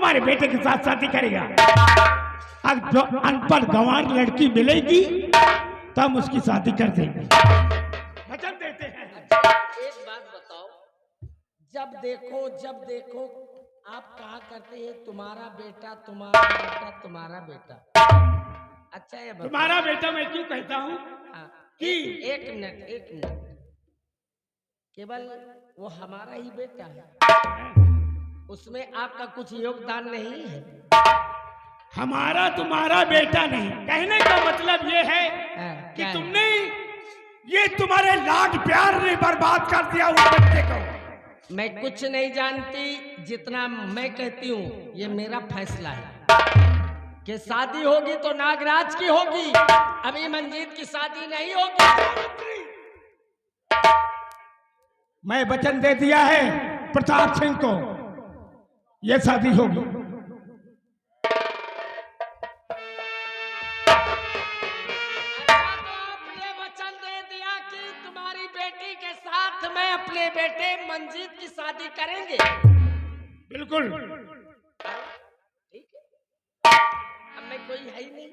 हमारे बेटे के साथ शादी करेगा। अब जो अनपढ़ गंवार लड़की मिलेगी तो हम उसकी शादी कर देंगे, वचन देते हैं। एक बात बताओ, जब देखो आप कहा करते हैं तुम्हारा बेटा तुम्हारा बेटा तुम्हारा बेटा। अच्छा ये तुम्हारा बेटा मैं क्यों कहता हूँ कि एक मिनट केवल वो हमारा ही बेटा है, उसमें आपका कुछ योगदान नहीं है। हमारा तुम्हारा बेटा नहीं, कहने का मतलब ये है कि क्या तुमने ये तुम्हारे लाड प्यार ने बर्बाद कर दिया उस बच्चे को। मैं कुछ नहीं जानती, जितना मैं कहती हूँ ये मेरा फैसला है कि शादी होगी तो नागराज की होगी, अभी मंजीत की शादी नहीं होगी। मैं वचन दे दिया है प्रताप सिंह को, यह शादी होगी। अपने बेटे मंजीत की शादी करेंगे। बिल्कुल ठीक है। अब मैं कोई है ही नहीं,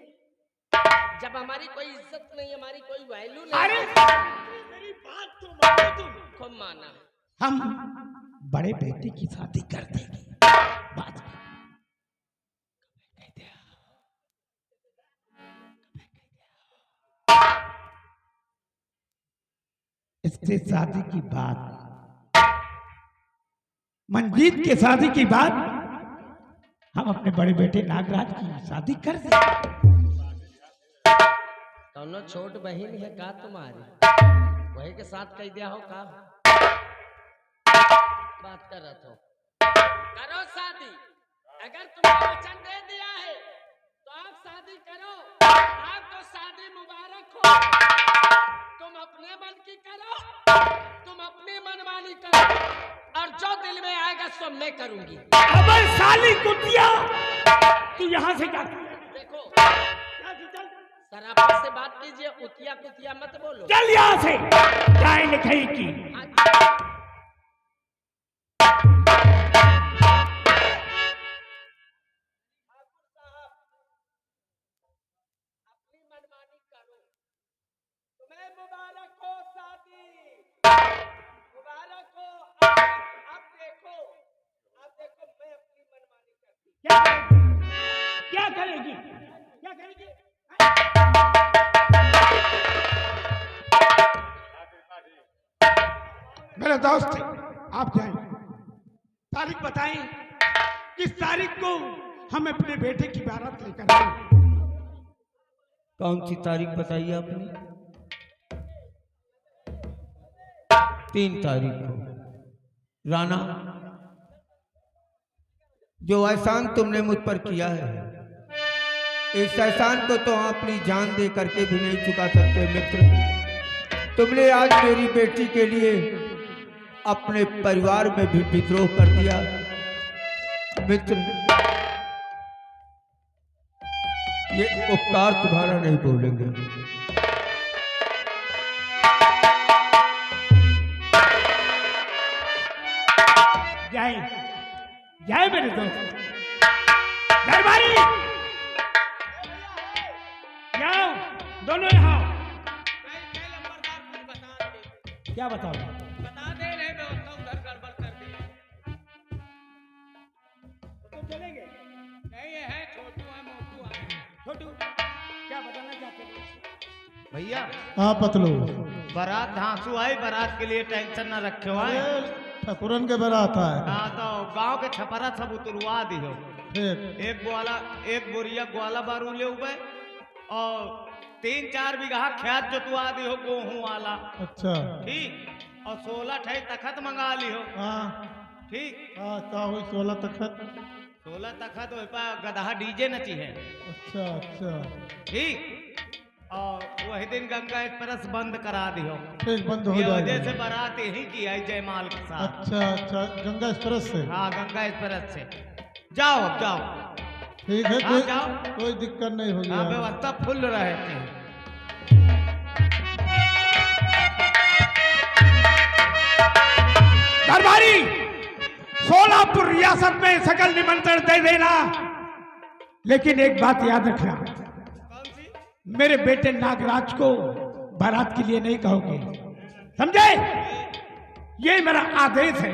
जब हमारी कोई इज्जत नहीं, हमारी कोई वैल्यू नहीं। अरे मेरी बात तो मानो तुम। खूब माना, हम बड़े बेटे की शादी कर देंगे। बात इससे शादी की बात, मंजीत के शादी की बात हम अपने बड़े बेटे नागराज की शादी कर देंगे। दोनों छोट बहन है का तुम्हारी, वही के साथ कह दिया हो का बात कर रहा हो। करो शादी, अगर तुमने वचन दे दिया है तो आप शादी करो। आपको शादी मुबारक हो, तुम अपने मन की करो, तुम अपनी मनमानी करो, और जो दिल में आएगा सो मैं करूंगी। अबे साली कुतिया, तू यहाँ से क्या? देखो सराफत से बात कीजिए, उतिया कुतिया मत बोलो। चल यहाँ से, चाहे लिखाई की। अपनी मनमानी करो, तुम्हें मुबारक हो शादी, मुबारक हो। अब देखो मैं अपनी मनमानी करती। क्या करेगी? क्या करेगी? मेरे दोस्त आप जाएं, तारीख बताएं, किस तारीख को हम अपने बेटे की बारात लेकर आए? कौन सी तारीख बताई आपने? 3 तारीख को। राणा, जो एहसान तुमने मुझ पर किया है, इस एहसान को तो हम अपनी जान दे करके भी नहीं चुका सकते। मित्र, तुमने आज मेरी बेटी के लिए अपने परिवार में भी विद्रोह कर दिया। मित्र, ये उपकार तुम्हारा नहीं भूलेंगे। जाए मेरे दोस्त, दरबारी जाओ, दोनों यहाँ। क्या बताओ? बता दे रहे मैं उधर गड़बड़ कर दी। तो चलेंगे? नहीं है, छोटू है मोटू है। छोटू क्या बताना चाहते हो? भैया हाँ पतलू, बारात धांसू आई, बारात के लिए टेंशन न रखे हो। ठकुरन के बारात है। हाँ तो गांव के छपरा सब उतरवा दियो। ठीक। एक बोरिया ग्वाला बारू ले उबे, और 3-4 बीघा खेत जोतवा दियो गेहूं वाला। अच्छा ठीक, और 16 ठे तखत मंगा लियो। हाँ ठीक, हाँ, का हुई 16 तखत? 16 तखत ओइ पर गधा डीजे नची है। अच्छा अच्छा ठीक, और वही दिन गंगा एक्सप्रेस बंद करा दियो। ठीक, बंद हो ये वजह जाएगा। से बारात यही की है जयमाल के साथ। अच्छा अच्छा, गंगा एक्सप्रेस से? हाँ, गंगा एक्सप्रेस से जाओ। अब जाओ। ठीक है, हाँ, जाओ। कोई दिक्कत नहीं होगी। हाँ, व्यवस्था फुल रहती है। दरबारी सोलापुर रियासत में सकल निमंत्रण दे देना, लेकिन एक बात याद रखना, कौन सी? मेरे बेटे नागराज को बारात के लिए नहीं कहोगे, समझे? ये मेरा आदेश है।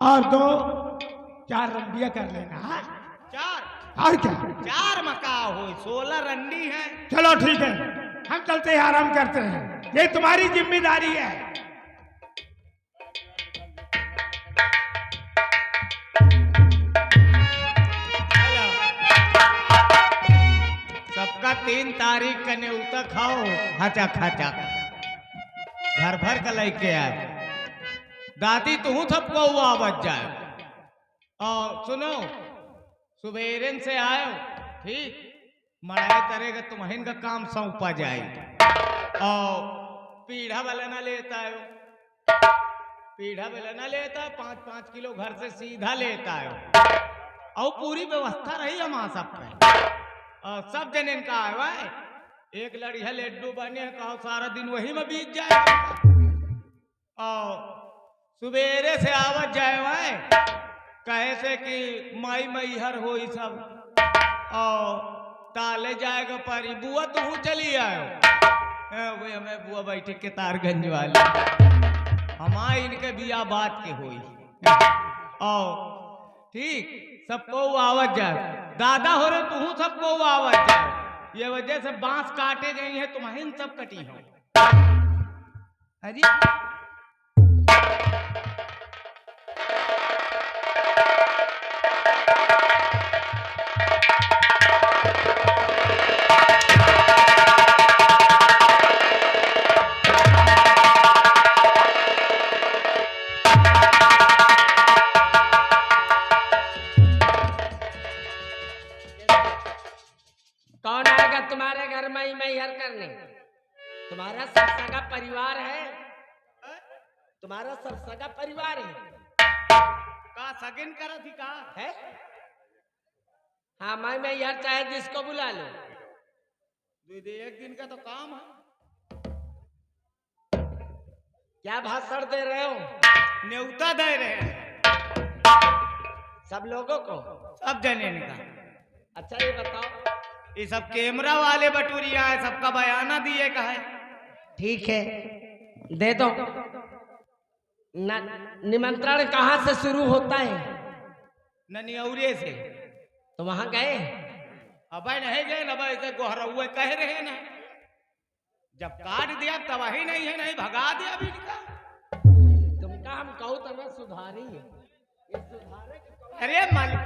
और 2-4 रंडियां कर लेना। हाँ? 4 और क्या? 4 मका हो, 16 रंडी है। चलो ठीक है, हम चलते हैं, आराम करते हैं, ये तुम्हारी जिम्मेदारी है। सबका 3 तारीख का न्योता खाओ, हचक हचक घर भर का लेके आए। दादी तू सबको हुआ बच जाए। और सुनो, सुबेरे से आयो, ठीक मड़ाई करेगा तुम्हें का काम सौंपा जाए। और पीढ़ा वाला ना लेता है, पीढ़ा वाला ना लेता है, 5-5 किलो घर से सीधा लेता है। और पूरी व्यवस्था रही हमारा सब पे। और सब जन इनका आया है, एक लड़िया लड्डू बने कहो सारा दिन वही में बीत जाए। और सुबेरे से आवत जाए वह कहे से कि माई मैहर हो सब। और ताले जाएगा परी बुआ तू चली आयो। वही हमें बुआ बैठे के तारगंज वाले हमारे इनके बिया बात के हुई। और ठीक सबको आवत जाए, दादा हो रहे तू सबको आवत जाए। ये वजह से बांस काटे गई है, तुम्हें सब कटी हो। अरे कौन आएगा तुम्हारे घर में मैहर करने? तुम्हारा सरसगा परिवार है, तुम्हारा सरसगा परिवार का सगिन करा थी का है? हाँ मैं मैहर चाहे जिसको बुला लो। एक दिन का तो काम है। क्या भाषण दे रहे हो? न्योता दे रहे हैं सब लोगों को? सब जने का। अच्छा ये बताओ, ये सब कैमरा वाले बटूरिया है, सबका बयाना दिए का है। ठीक है दे दो। निमंत्रण कहाँ से शुरू होता है? ननियौरे से। तो वहां गए? अब नहीं गए ना, ऐसे गोहरुए कह रहे ना, जब काट दिया तब ही नहीं है, नहीं भगा दिया भी इनका। तुमका हम कहू तो मैं सुधारी है, ये सुधारे के कहू। अरे मालिक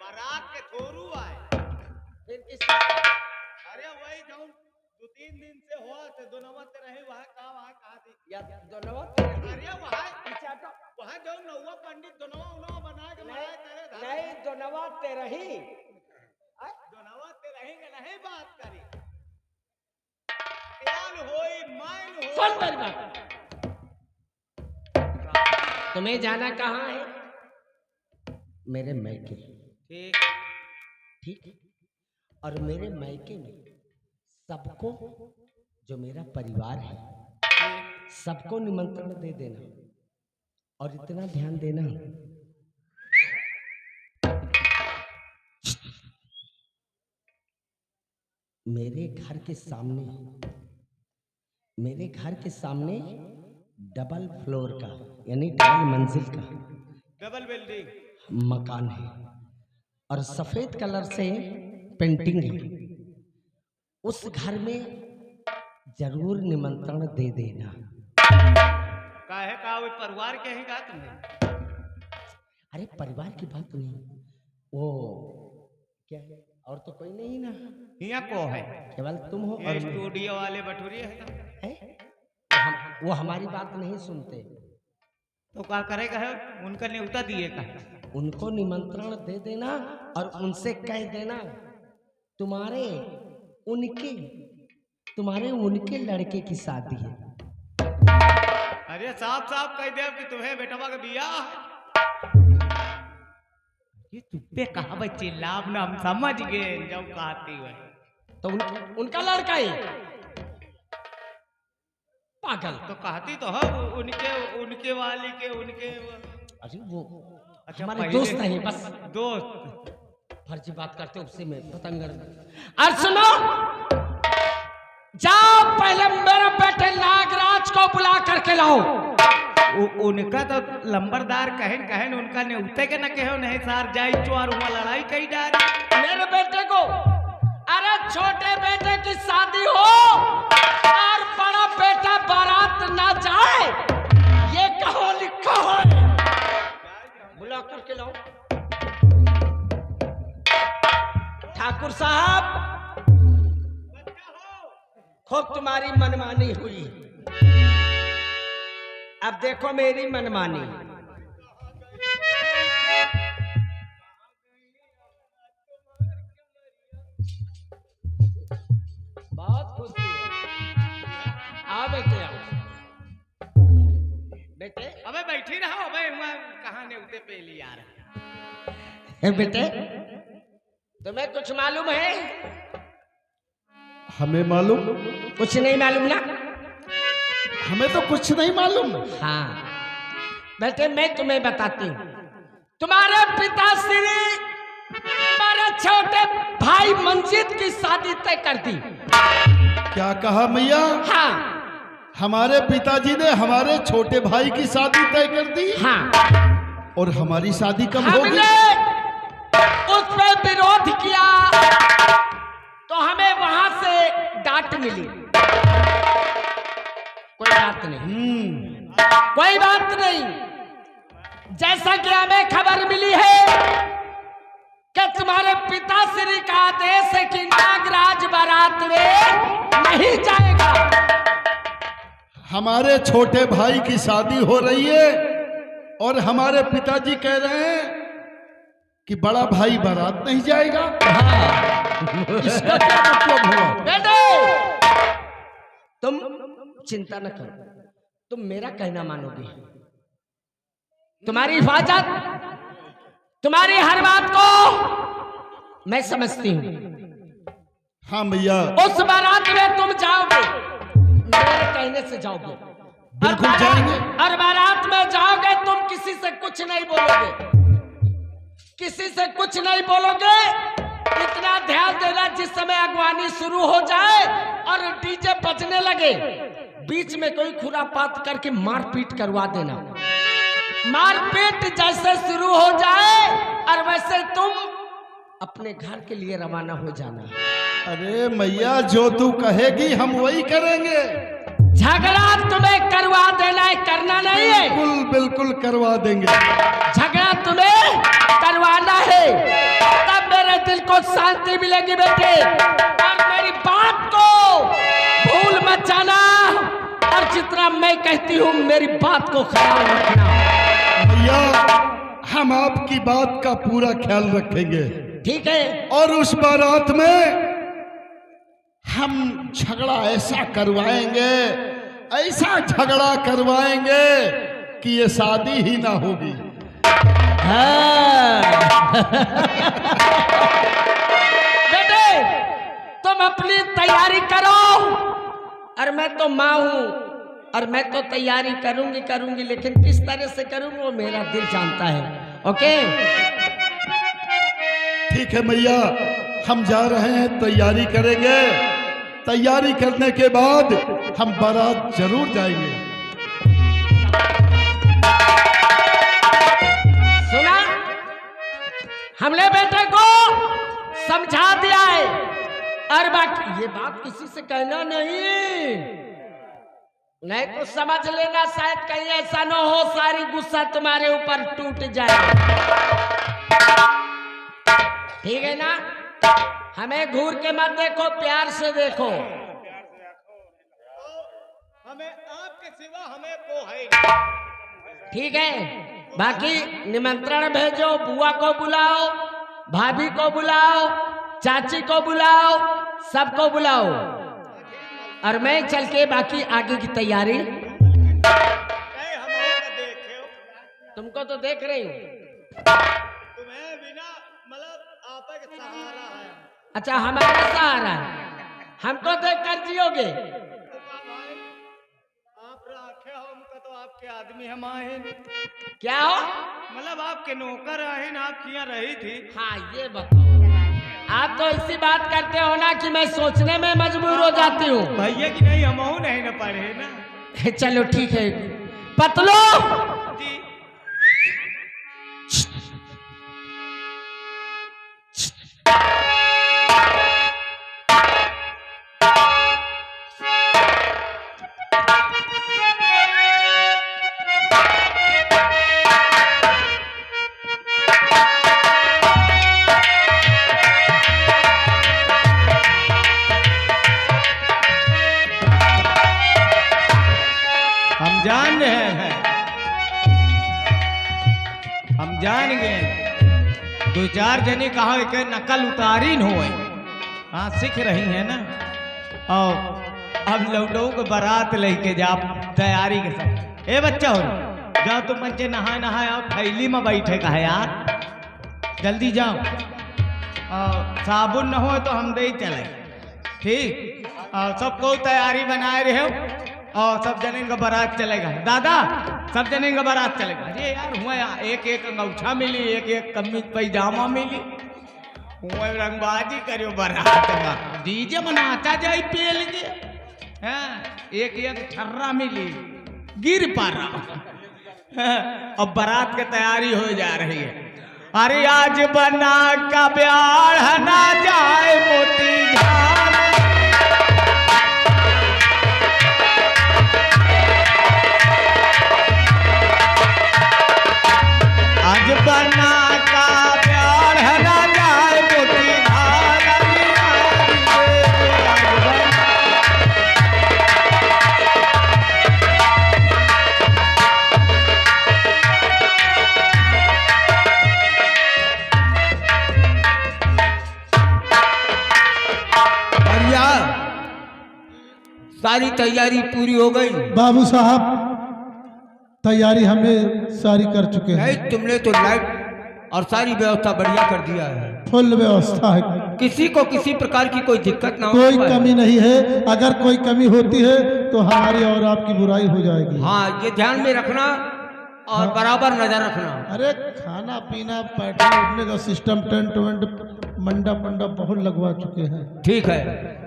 बारात के थोरू आए फिर किस चीज का? अरे वही जाऊं 2-3 दिन से हुआ थे, दोनों रहे वहाँ कहा थी या दोनों? अरे वहाँ पीछे हटो। वहाँ जाऊं नौवा पंडित दोनों बना के नहीं करे नहीं दोनों तेरा ही दोनों ते रहेंगे नहीं बात करी त्याल होई माइन हो। सुन मेरी बात, तुम्हें जाना कहाँ है? मेरे मैके। ठीक ठीक है, और मेरे मैके में सबको, जो मेरा परिवार है सबको निमंत्रण दे देना। और इतना ध्यान देना, मेरे घर के सामने डबल फ्लोर का यानी डबल मंजिल का डबल बिल्डिंग मकान है और सफेद कलर से पेंटिंग है। उस घर में जरूर निमंत्रण दे देना। काहे का वो परिवार के ही का तुमने? अरे परिवार की बात नहीं, वो क्या है, और तो कोई नहीं ना, यहाँ को है केवल तुम हो ये और मैं। स्टूडियो वाले बटूरिए है है? वो हमारी बात नहीं सुनते। तो क्या करेगा है, उनका न्योता दिए का। उनको निमंत्रण दे देना और उनसे कह देना तुम्हारे उनके लड़के की शादी है। अरे साफ साफ कह दे कि तुम्हें बेटवा का बियाह है। ये तुप्पे कहा बच्चे लाभ ना हम समझ गए जब कहती हुए तो उनका लड़का ही पागल। तो कहती तो है उनके उनके वाली के उनके। अरे वो अच्छा, हमारे पहले- दोस्त नहीं, बस दोस्त। फर्जी बात करते उससे में पतंगर। और सुनो, जाओ पहले मेरे बेटे नागराज को बुला करके लाओ। उनका तो लंबरदार कहन कहन उनका ने उते के न कहो नहीं सार जाई चोर हुआ लड़ाई कई डार। मेरे बेटे को, अरे छोटे बेटे की शादी हो और बड़ा बेटा बारात ना जाए, ये कहो लिखा है। बुला करके लाओ। ठाकुर साहब, खूब तुम्हारी मनमानी हुई, अब देखो मेरी मनमानी। बहुत खुशी है। आओ बेटे, आओ बेटे। अबे बैठी रहो, अबे कहाँ ने उते पे ली यार। बेटे, तुम्हें कुछ मालूम है? हमें मालूम? कुछ नहीं मालूम ना? हमें तो कुछ नहीं मालूम। हाँ बेटे, मैं तुम्हें बताती हूँ। तुम्हारे पिताश्री तुम्हारे छोटे भाई मंजीत की शादी तय कर दी। क्या कहा मैया? हाँ हमारे पिताजी ने हमारे छोटे भाई की शादी तय कर दी? हाँ। और हमारी शादी कब होगी? हमने उस पर विरोध किया तो हमें वहां से डांट मिली। कोई बात नहीं, कोई बात नहीं। जैसा कि हमें खबर मिली है कि तुम्हारे पिताश्री का आदेश है कि नागराज बारात में नहीं जाएगा। हमारे छोटे भाई की शादी हो रही है और हमारे पिताजी कह रहे हैं कि बड़ा भाई बारात नहीं जाएगा। इसका क्या मतलब हुआ? बेटे, तुम चिंता न करो, तुम मेरा कहना मानोगे। तुम्हारी हिफाजत, तुम्हारी हर बात को मैं समझती हूँ। हाँ भैया, उस बारात में तुम जाओगे, मेरे कहने से जाओगे। बिल्कुल जाएंगे। और बारात में जाओगे, तुम किसी से कुछ नहीं बोलोगे, किसी से कुछ नहीं बोलोगे। इतना ध्यान देना, जिस समय अगवानी शुरू हो जाए और डीजे बजने लगे, बीच में कोई खुरापात करके मारपीट करवा देना। मारपीट जैसे शुरू हो जाए और वैसे तुम अपने घर के लिए रवाना हो जाना। अरे मैया, जो तू कहेगी हम वही करेंगे। झगड़ा तुम्हें करवा देना है, करना नहीं है। बिल्कुल बिल्कुल करवा देंगे। झगड़ा तुम्हें करवाना है, तब मेरे दिल को शांति मिलेगी बेटे। और मेरी बात को भूल मत जाना, और जितना मैं कहती हूँ मेरी बात को ख्याल रखना। भैया, हम आपकी बात का पूरा ख्याल रखेंगे। ठीक है? और उस बारात में हम झगड़ा ऐसा करवाएंगे, ऐसा झगड़ा करवाएंगे कि ये शादी ही ना होगी। बेटे, तुम अपनी तैयारी करो, और मैं तो माँ हूं, और मैं तो तैयारी करूंगी, लेकिन किस तरह से करूंगी वो मेरा दिल जानता है। ओके? ठीक है मैया, हम जा रहे हैं, तैयारी करेंगे। तैयारी करने के बाद हम बारात जरूर जाएंगे। सुना? हमने बेटे को समझा दिया है, और बाकी ये बात किसी से कहना नहीं तो समझ लेना, शायद कहीं ऐसा न हो सारी गुस्सा तुम्हारे ऊपर टूट जाए। ठीक है ना? हमें घूर के मत देखो, प्यार से देखो। हमें आपके सिवा हमें को है नहीं। ठीक है? बाकी निमंत्रण भेजो, बुआ को बुलाओ, भाभी को बुलाओ, चाची को बुलाओ, सबको बुलाओ, और मैं चल के बाकी आगे की तैयारी। तुमको तो देख रही हूँ। तुम्हें बिना मतलब आपका सहारा है। अच्छा, हमारा सहारा है। हमको देख कर जियोगे? आप राखे हो हमका तो आपके आदमी हम आए क्या हो? मतलब आपके नौकर आए ना, आप किया रही थी। हाँ ये बताओ, आप तो ऐसी बात करते हो ना कि मैं सोचने में मजबूर हो जाती हूँ। भैया की नहीं, हम नहीं ना पढ़े ना। चलो ठीक है, पतलो जी हम जान रहे हैं, हम जान गए। दो चार जने कहा कि नकल उतारी न होए, हाँ सीख रही है ना। और अब लौटो को बारात लेके जा तैयारी के साथ। ए बच्चा हो जाओ, तुम बच्चे नहाए नहाए आओ, थैली में बैठे का है यार, जल्दी जाओ। और साबुन न हो तो हम दे चले, ठीक। और सबको तैयारी बनाए रहे हो, और सब जने का बारात चलेगा। दादा सब जने का बारात चलेगा। अरे यार हुआ एक एक अंगूठा मिली, एक एक कमीज पैजामा मिली, हुआ रंगबाजी करियो बारात में, डीजे मनाता जाए पेल के। हाँ, एक एक थर्रा मिली, गिर पा रहा। अब बारात की तैयारी हो जा रही है। अरे आज बना का ब्याह ना जाए मोती झाड़, आज बना का प्यार है ना जाए मोती धार। बढ़िया, सारी तैयारी पूरी हो गई? बाबू साहब तैयारी हमने सारी कर चुके हैं। नहीं, तुमने तो लाइट और सारी व्यवस्था बढ़िया कर दिया है। फुल व्यवस्था है, किसी को किसी प्रकार की कोई दिक्कत ना हो। कोई कमी नहीं है। अगर कोई कमी होती है तो हमारी और आपकी बुराई हो जाएगी। हाँ, ये ध्यान में रखना और बराबर नजर रखना। अरे खाना पीना बैठने उठने का सिस्टम, टेंट वेंट मंडप मंडप बहुत लगवा चुके हैं। ठीक है,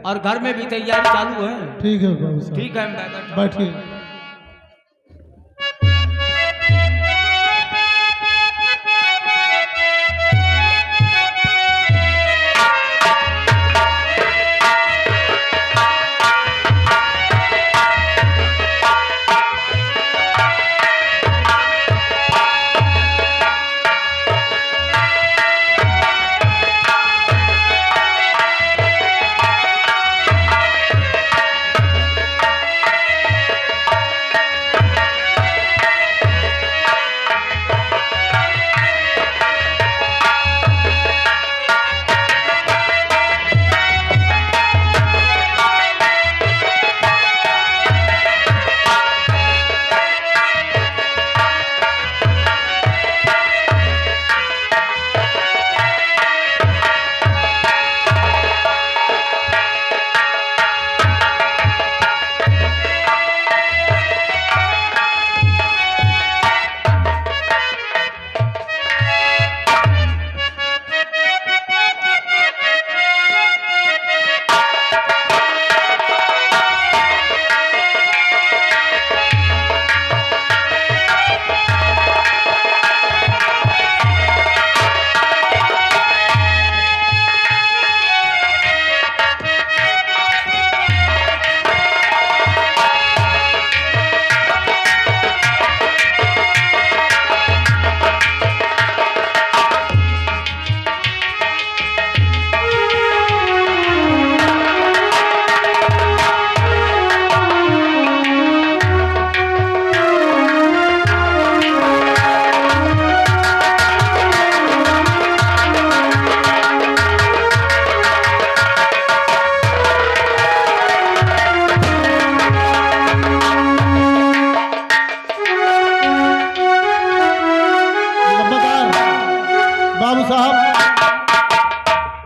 और घर में भी तैयारी चालू है। ठीक है बाबू साहब, ठीक है, मैं बैठिए।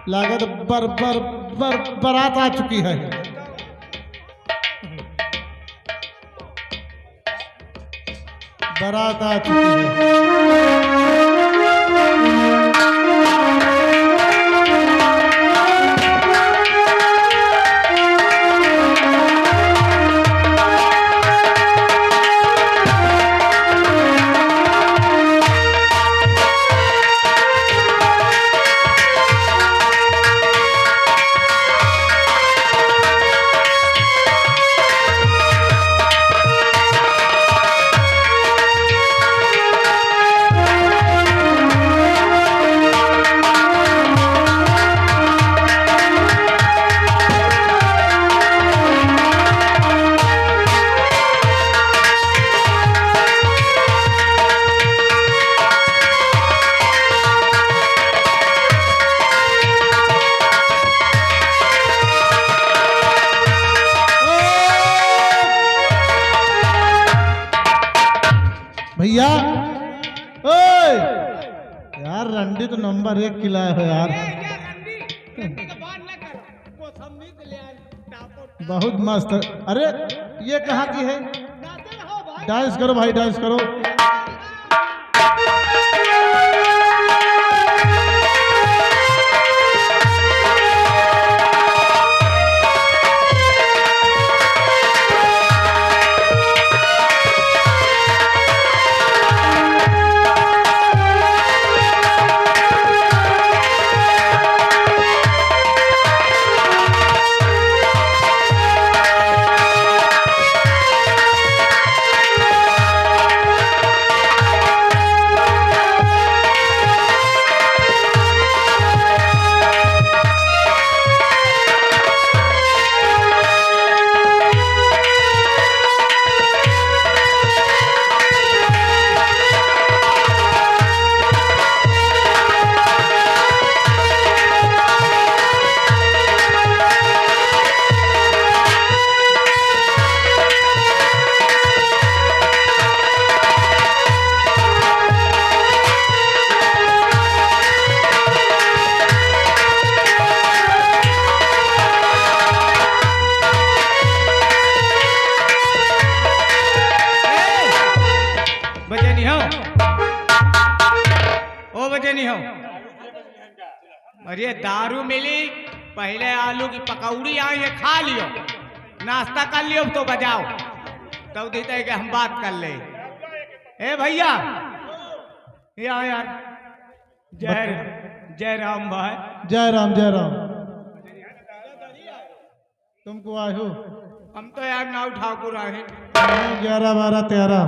लागत बारात आ चुकी है। बारात आ चुकी है। भैया ओए यार रंडी तो नंबर 1 खिलाए हो यार, बहुत मस्त। अरे ये कहाँ की है? डांस करो भाई, डांस करो। अरे दारू मिली, पहले आलू की पकौड़ी आई है, खा लियो, नाश्ता कर लियो तो बजाओ, तब देते हैं कि हम बात कर ले। ए भैया यार, जय राम भाई। जय राम जय राम। तुमको आए हो? हम तो यार नाव ठाकुर आए 11 12 13।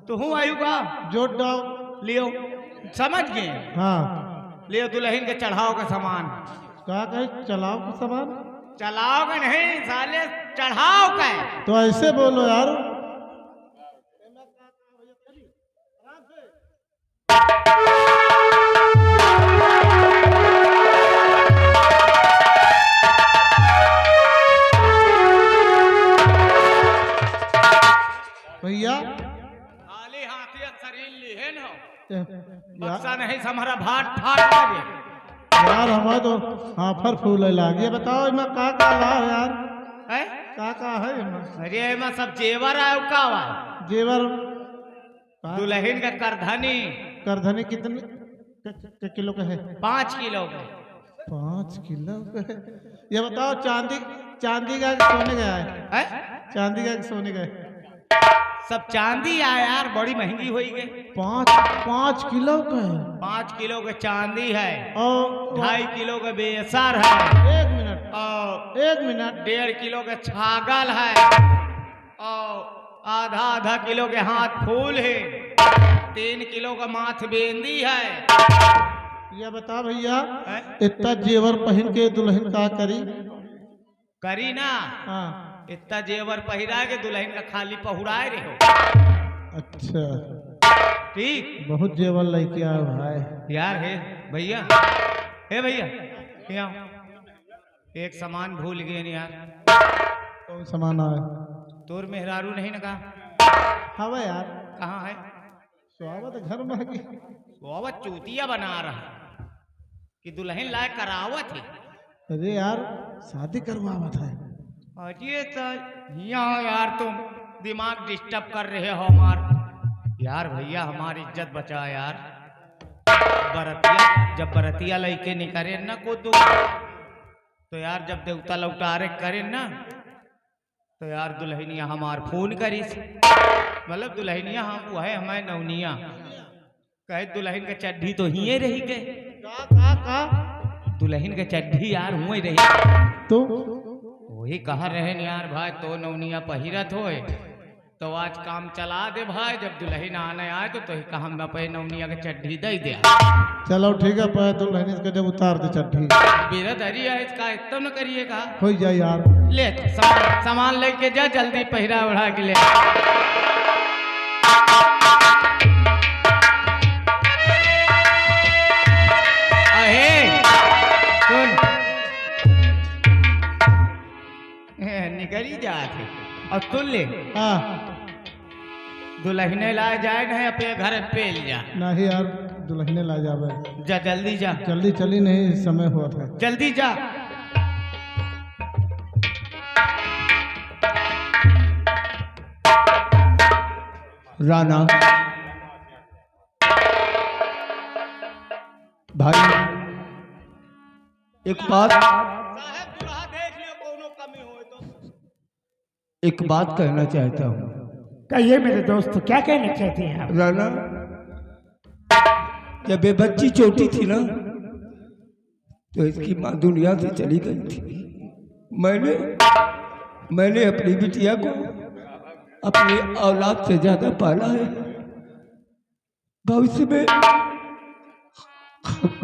तो हूँ आयु का जोड़ डाओ। लियो, समझ गए? हाँ लियो दुल्हन के चढ़ाओ का सामान। कहा कहे चलाओ का सामान? चलाओ का नहीं साले, चढ़ाओ का। तो ऐसे बोलो यार। भैया खाली हाथी शरीर लिहे न हो, यार बक्सा नहीं हमारा भाट फाट लगे। हमारा तो हाफर फूल लाग। ये बताओ इमा का ला यार? है का है इमा? अरे मैं सब जेवर आयो का हुआ? जेवर दुल्हन का करधनी। करधनी कितने किलो का है? 5 किलो का। 5 किलो का है। ये बताओ चांदी का सोने का है? चांदी का सोने का है? सब चांदी आया यार, बड़ी महंगी हुई गई। 5 किलो का है? 5 किलो का चांदी है, और 2.5 किलो का बेसर है, 1 मिनट और 1 मिनट 1.5 किलो का छागल है, और आधा किलो के हाथ फूल है, 3 किलो का माथ बेंदी है। ये बता भैया, हैं? इतना जेवर पहन के दुल्हन का करी ना, हाँ इतना जेवर पहिरा के दुल्हन का खाली पहुराए रहो। अच्छा, ठीक बहुत जेवर लेके आए भाई। यार हे भैया, यहाँ एक सामान भूल गए न यार। कौन सामान आए? तोर मेहरारू नहीं ना कहा? हवा यार, कहाँ है? स्वागत घर में है। वो चूतिया बना रहा कि दुल्हन लायक करावत है। अरे यार शादी करवावत है। अरे तो यहाँ यार तुम दिमाग डिस्टर्ब कर रहे हो हमार। यार भैया हमारी इज्जत बचा यार। बरतिया जब बरतिया लइके निकरे ना को दो तो यार जब देवता लौटा रे करे ना तो यार दुल्हनिया हमार फोन करी मतलब दुल्हनिया हम वह हमारे नवनिया कहे दुल्हन का चड्ढी तो ही रही के का दुल्हन का चड्ढी यार हुए रही तो वही कहा रहे न यार भाई तो नवनिया पहिरत होए तो आज काम चला दे भाई जब दुल्हन आने आए तो कहा हम पे नवनिया के चड्ढी दे दे। चलो ठीक है पर दुल्हन इसका जब उतार दे चड्ढी बेरदरी है इसका एकदम न करिए का हो जाए यार। ले सामान लेके जा जल्दी पहिरा उड़ा के ले। सुन निकली जा थे और तुल ले हाँ दुल्हने ला जाए नहीं अपने घर पेल जा नहीं यार दुल्हने ला जावे जा जल्दी जा जल्दी चली नहीं समय हुआ था। जल्दी जा। राणा भाई एक बात एक बात कहना चाहता हूँ। कहिए मेरे दोस्त, क्या कहना चाहते हैं आप? राणा जब ये बच्ची छोटी थी ना तो इसकी माँ दुनिया से चली गई थी। मैंने अपनी बिटिया को अपनी औलाद से ज्यादा पाला है। भविष्य में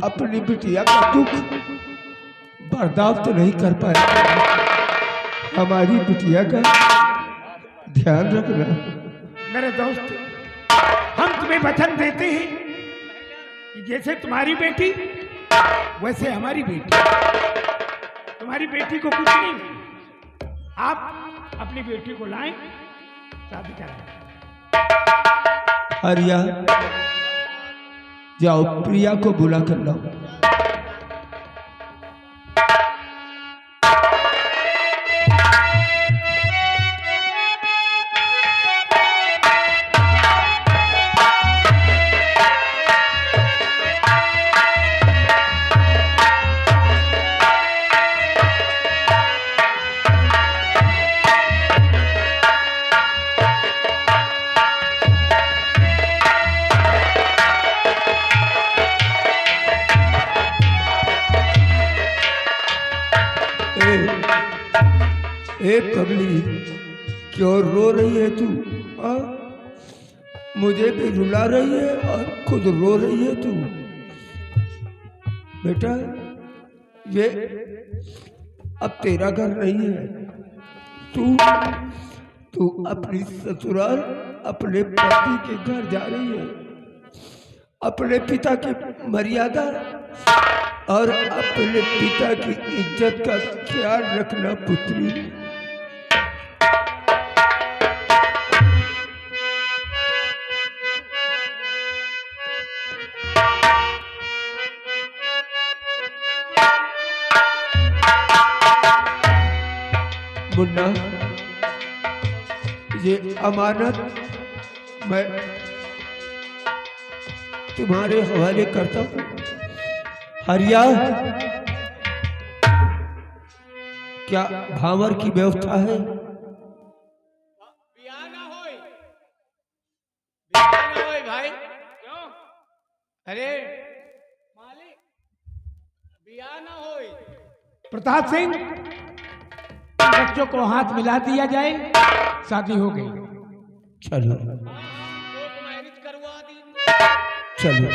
अपनी बिटिया का दुख बर्दाश्त नहीं कर पाया। हमारी बिटिया का ध्यान रखना। मेरे दोस्त, हम तुम्हें वचन देते हैं कि जैसे तुम्हारी बेटी वैसे हमारी बेटी। तुम्हारी बेटी को कुछ नहीं, आप अपनी बेटी को लाएं, शादी कराएं। हरिया जाओ प्रिया को बुला कर लाओ। ए पगली, क्यों रो रही है तू? मुझे भी रुला रही है और खुद रो रही है तू। बेटा ये अब तेरा घर नहीं है। तू अपनी ससुराल अपने पति के घर जा रही है। अपने पिता की मर्यादा और अपने पिता की इज्जत का ख्याल रखना पुत्री। मुन्ना, ये अमानत मैं तुम्हारे हवाले करता हूँ। हरिया, क्या भावर की व्यवस्था है? बियाह ना होए भाई। क्यों? अरे मालिक बियाह ना होए। प्रताप सिंह, बच्चों को हाथ मिला दिया जाए, शादी हो गई। चलो मैरिज करवा दी। चलो।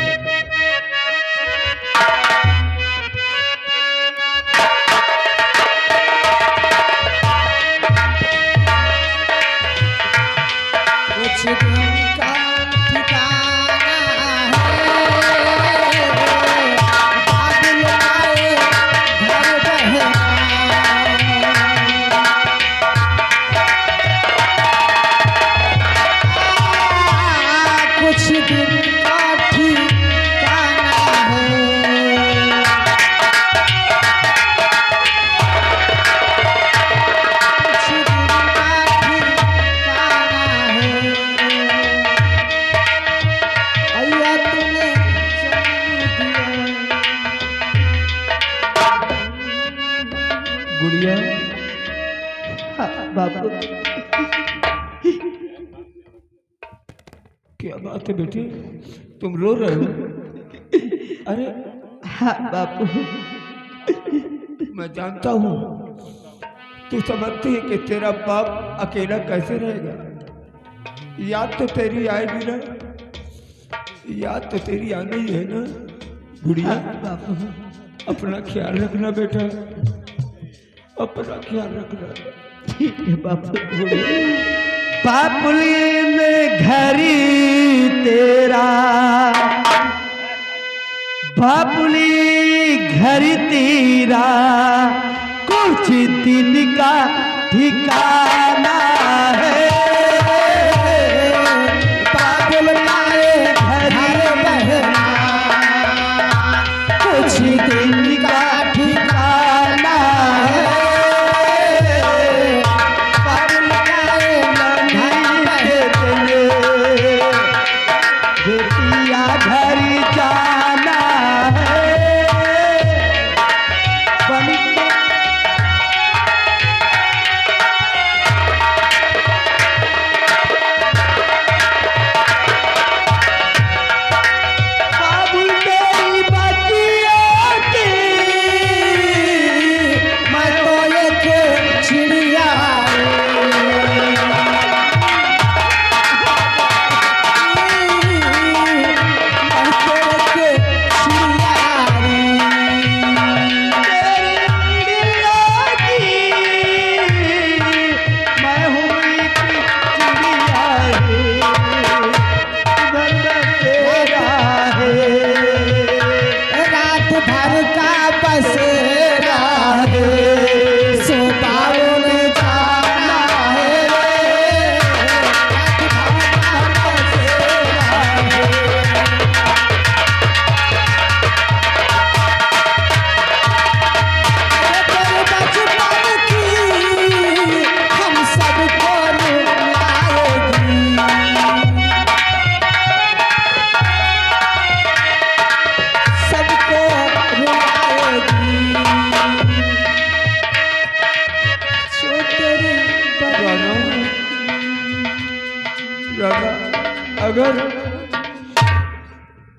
बाबू क्या बात है बेटी, तुम रो रहे हो? अरे हाँ बापू, मैं जानता हूँ तू समझती है कि तेरा बाप अकेला कैसे रहेगा। याद तो तेरी आएगी ना, याद तो तेरी आनी ही है ना गुड़िया। बापू अपना ख्याल रखना बेटा, अपना ख्याल रखना। ठीक है बापू। बापुली में घरी तेरा, बापुली घरी तेरा, कुछ दिन का ठिकाना है। बाबुल लाए घरी बहना, कुछ दिन का ठिकाना है। बेटिया घर जाना है बन के। बाबुल तेरी बच्चियों की मैं तो एक चिड़िया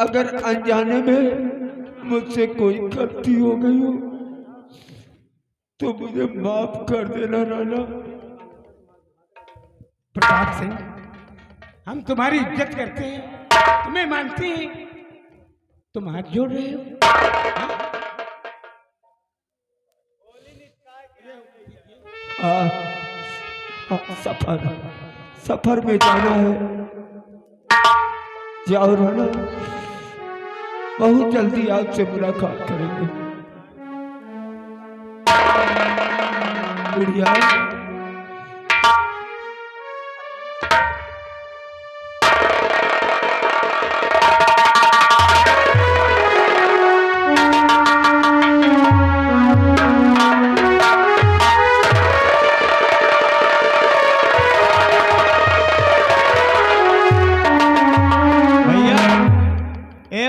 अगर अनजाने में मुझसे कोई गलती हो गई हो तो मुझे माफ कर देना राणा। प्रताप सिंह, हम तुम्हारी इज्जत करते हैं, तुम्हें मानते हैं, तुम हाथ जोड़ रहे हो। सफर में जाना है, जाओ राणा, बहुत जल्दी आपसे मुलाकात करेंगे। गुड़िया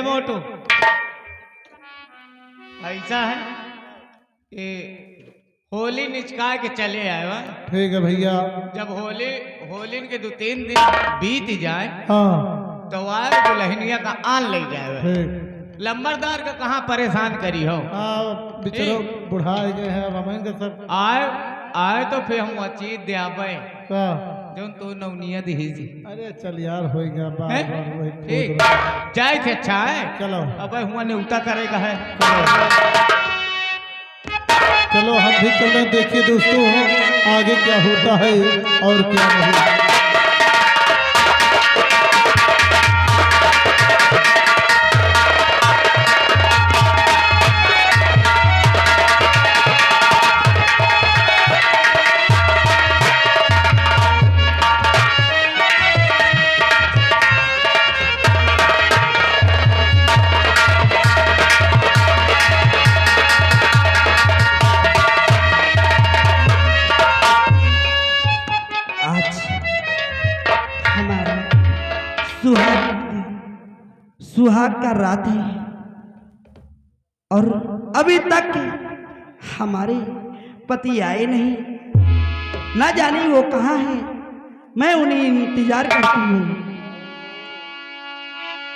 मोटू ऐसा है कि होली निचका के चले आए वा। ठीक है भैया। जब होली के 2-3 दिन बीत जाए हाँ तो आए दुल्हनिया का आन ले जाए। ठीक। लंबरदार का कहाँ परेशान करी हो। बेचारो बुढ़ा गए हैं, अब हमें सब आए तो फिर हम चीज दे का जो तो नवनिया दीजी। अरे चल यार हो गया बार बार वही ठीक जाए थे। अच्छा है चलो। अब हुआ न्यूता करेगा है। चलो हम भी चल रहे, देखिए दोस्तों आगे क्या होता है और क्या नहीं। सुहाग का रात है और अभी तक हमारे पति आए नहीं। ना जाने वो कहाँ है। मैं उन्हें इंतजार करती हूँ।